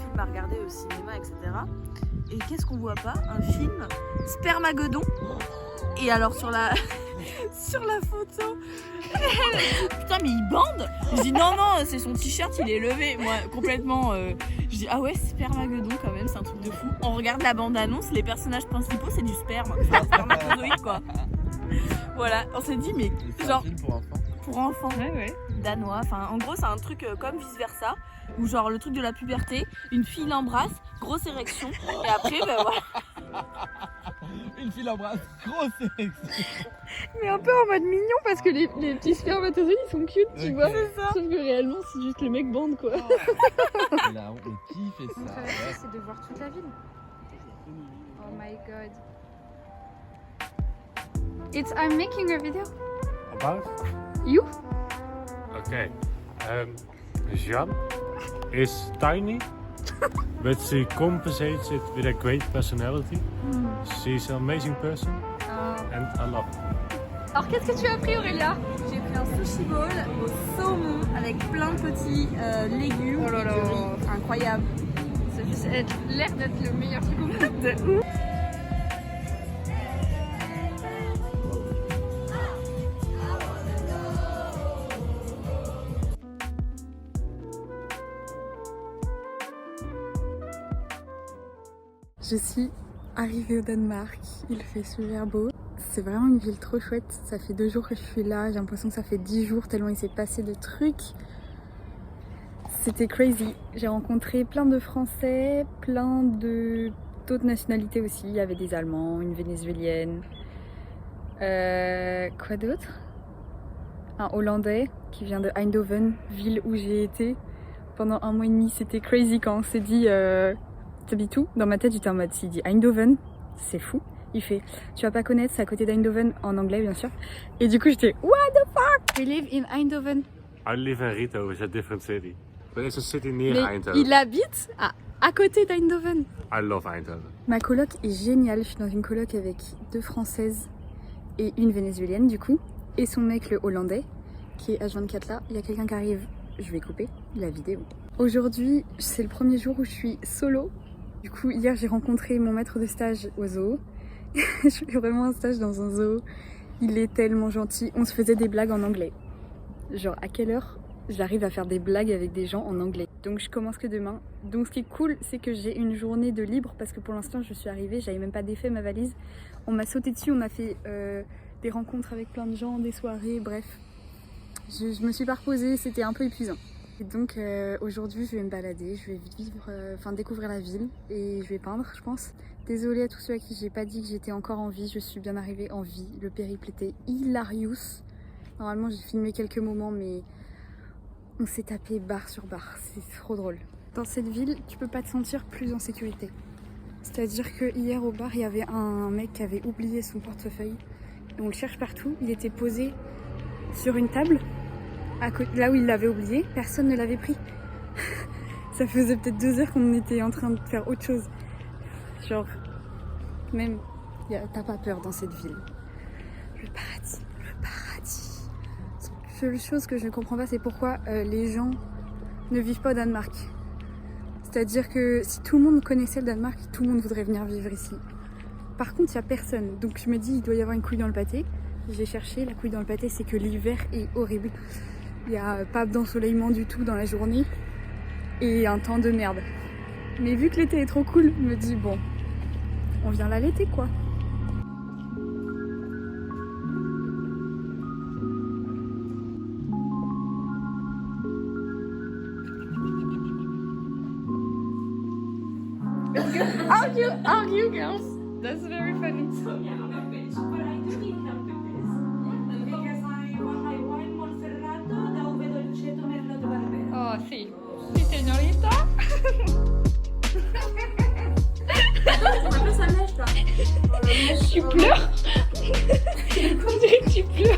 films à regarder au cinéma, etc. Et qu'est-ce qu'on voit pas? Un film Spermageddon. Et alors sur la sur la photo, putain mais il bande. Je dis non c'est son t-shirt, il est levé. Moi complètement, je dis ah ouais Spermageddon quand même, c'est un truc de fou. On regarde la bande-annonce, les personnages principaux c'est du sperme, c'est un spermatozoïde quoi. Voilà, on s'est dit mais genre un film pour enfants. Pour enfants, Ouais. danois. Enfin, en gros, c'est un truc comme vice versa, où genre le truc de la puberté, une fille l'embrasse, grosse érection, et après, ben voilà. Une fille l'embrasse, grosse érection. Mais un peu en mode mignon parce que les petits spermatozoïdes ils sont cute, tu vois. C'est ça. Sauf que réellement c'est juste le mec bande quoi. Là, on kiffe Mon ça. projet, c'est de voir toute la ville. Oh my god. I'm making a video. About? You? Okay. Jeanne is tiny, but she compensates it with a great personality. She's an amazing person and I love her. Alors qu'est-ce que tu as pris Aurélia? J'ai pris un sushi bowl au saumon avec plein de petits légumes. Oh là là. et du riz. Incroyable. Ça a juste l'air d'être le meilleur truc au monde. De ouf. Je suis arrivée au Danemark, il fait super beau. C'est vraiment une ville trop chouette, ça fait 2 jours que je suis là, j'ai l'impression que ça fait 10 jours tellement il s'est passé de trucs. C'était crazy, j'ai rencontré plein de Français, plein d'autres nationalités aussi, il y avait des Allemands, une Vénézuélienne, quoi d'autre? Un Hollandais qui vient de Eindhoven, ville où j'ai été pendant 1 mois et demi, c'était crazy quand on s'est dit... T'habites où? Dans ma tête, j'étais en mode, s'il dit Eindhoven, c'est fou. Il fait, tu vas pas connaître, c'est à côté d'Eindhoven, en anglais bien sûr. Et du coup, j'étais, what the fuck? We live in Eindhoven. I live in Rito, it's a different city. But it's a city near Mais Eindhoven. il habite à côté d'Eindhoven. I love Eindhoven. Ma coloc est géniale. Je suis dans une coloc avec 2 Françaises et une Vénézuélienne du coup. Et son mec, le Hollandais, qui est H24 là. Il y a quelqu'un qui arrive, je vais couper la vidéo. Aujourd'hui, c'est le premier jour où je suis solo. Du coup, hier, j'ai rencontré mon maître de stage au zoo. Je fais vraiment un stage dans un zoo. Il est tellement gentil. On se faisait des blagues en anglais. Genre, à quelle heure j'arrive à faire des blagues avec des gens en anglais? Donc, je commence que demain. Donc, ce qui est cool, c'est que j'ai une journée de libre parce que pour l'instant, je suis arrivée, j'avais même pas défait ma valise. On m'a sauté dessus, on a fait des rencontres avec plein de gens, des soirées, bref. Je me suis pas reposée, c'était un peu épuisant. Et donc aujourd'hui je vais me balader, je vais découvrir la ville et je vais peindre je pense. Désolée à tous ceux à qui j'ai pas dit que j'étais encore en vie, je suis bien arrivée en vie. Le périple était hilarious. Normalement j'ai filmé quelques moments mais on s'est tapé barre sur barre, c'est trop drôle. Dans cette ville tu peux pas te sentir plus en sécurité. C'est-à-dire que hier au bar il y avait un mec qui avait oublié son portefeuille. Et on le cherche partout, il était posé sur une table. Là où il l'avait oublié, personne ne l'avait pris. Ça faisait peut-être 2 heures qu'on était en train de faire autre chose. Genre, même, t'as pas peur dans cette ville. Le paradis, le paradis. La seule chose que je ne comprends pas, c'est pourquoi les gens ne vivent pas au Danemark. C'est-à-dire que si tout le monde connaissait le Danemark, tout le monde voudrait venir vivre ici. Par contre, il n'y a personne. Donc je me dis, il doit y avoir une couille dans le pâté. J'ai cherché, la couille dans le pâté, c'est que l'hiver est horrible. Il n'y a pas d'ensoleillement du tout dans la journée et un temps de merde. Mais vu que l'été est trop cool, je me dis bon, on vient là l'été quoi. Argue girls. That's very funny. Oh sì, sì señorita. Tu pleures? On dirait que tu pleures.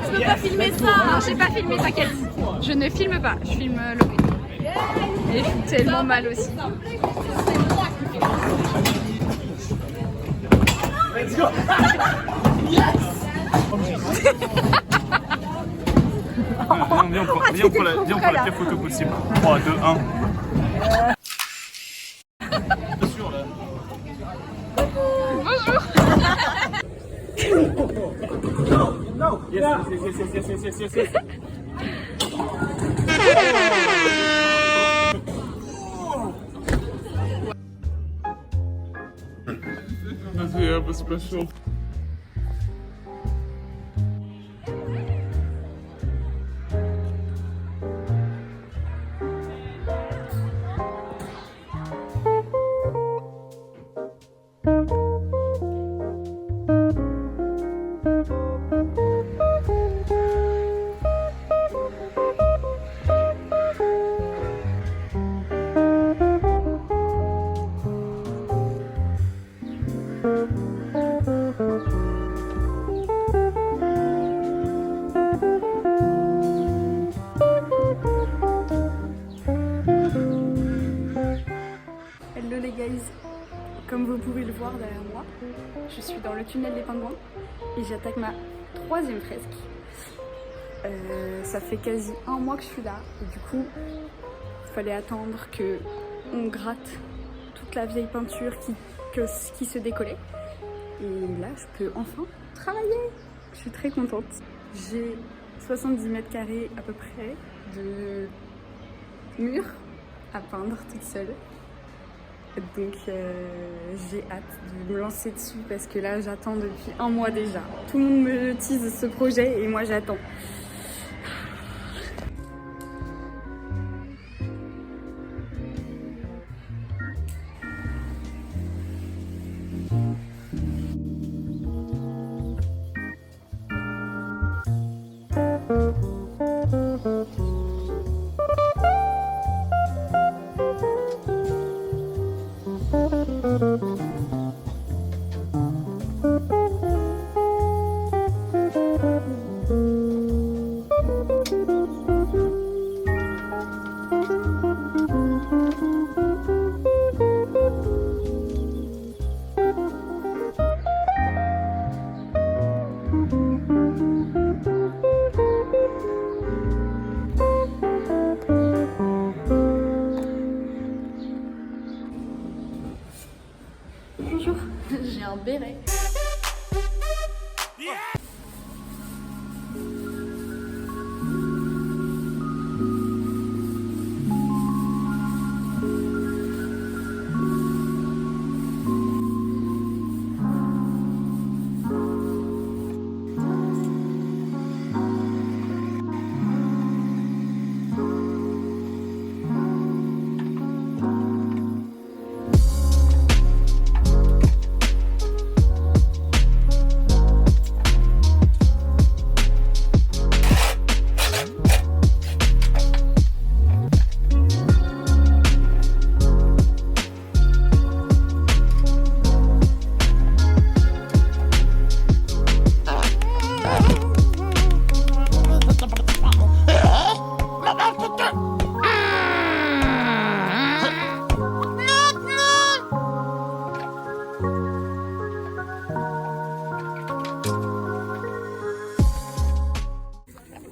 Tu peux pas filmer ça. Non, j'ai pas filmé, t'inquiète. Je ne filme pas, je filme Laurie. Et je suis tellement mal aussi. Let's go. Viens, on prend la pire photo possible. 3, 2, 1. Bonjour. No. Yes. Does he have a special? Hello les guys, comme vous pouvez le voir derrière moi, je suis dans le tunnel des pingouins et j'attaque ma 3e fresque. Ça fait quasi 1 mois que je suis là et du coup il fallait attendre que on gratte toute la vieille peinture qui se décollait. Et là je peux enfin travailler. Je suis très contente. J'ai 70 mètres carrés à peu près de mur à peindre toute seule. Donc j'ai hâte de me lancer dessus parce que là j'attends depuis 1 mois déjà. Tout le monde me tease ce projet et moi j'attends. Bonjour, j'ai un béret.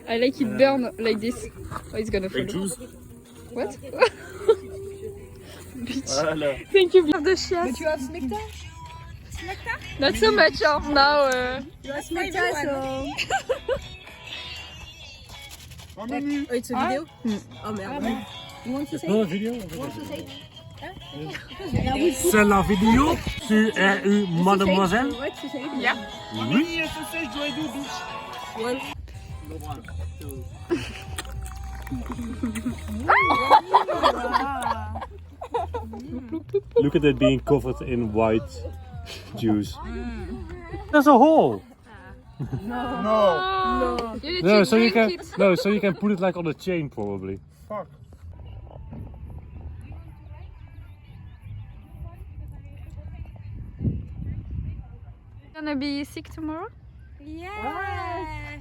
I like it burn like this. Oh, it's gonna fall. What? Bitch. Voilà. Thank you. The chiasse. But you have smecta? Not so much now. You have smecta, so... En menu. Oh, it's a video? Oh merde. You want to say? Not a video? C'est la vidéo sur RU Mademoiselle. What to say? Yeah. Oui, SSH, je dois do bitch. One. Look at it being covered in white juice. There's a hole. No. You need No, to so you drink can it. no, so you can put it like on a chain probably. Fuck. Gonna be sick tomorrow? Yeah.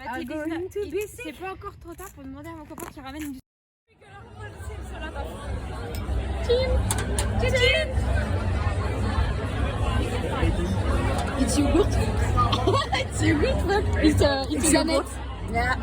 I'm going to be sick. C'est pas encore trop tard pour demander à mon copain qui ramène du. It's yogurt. It's yogurt. It's yogurt. Yeah.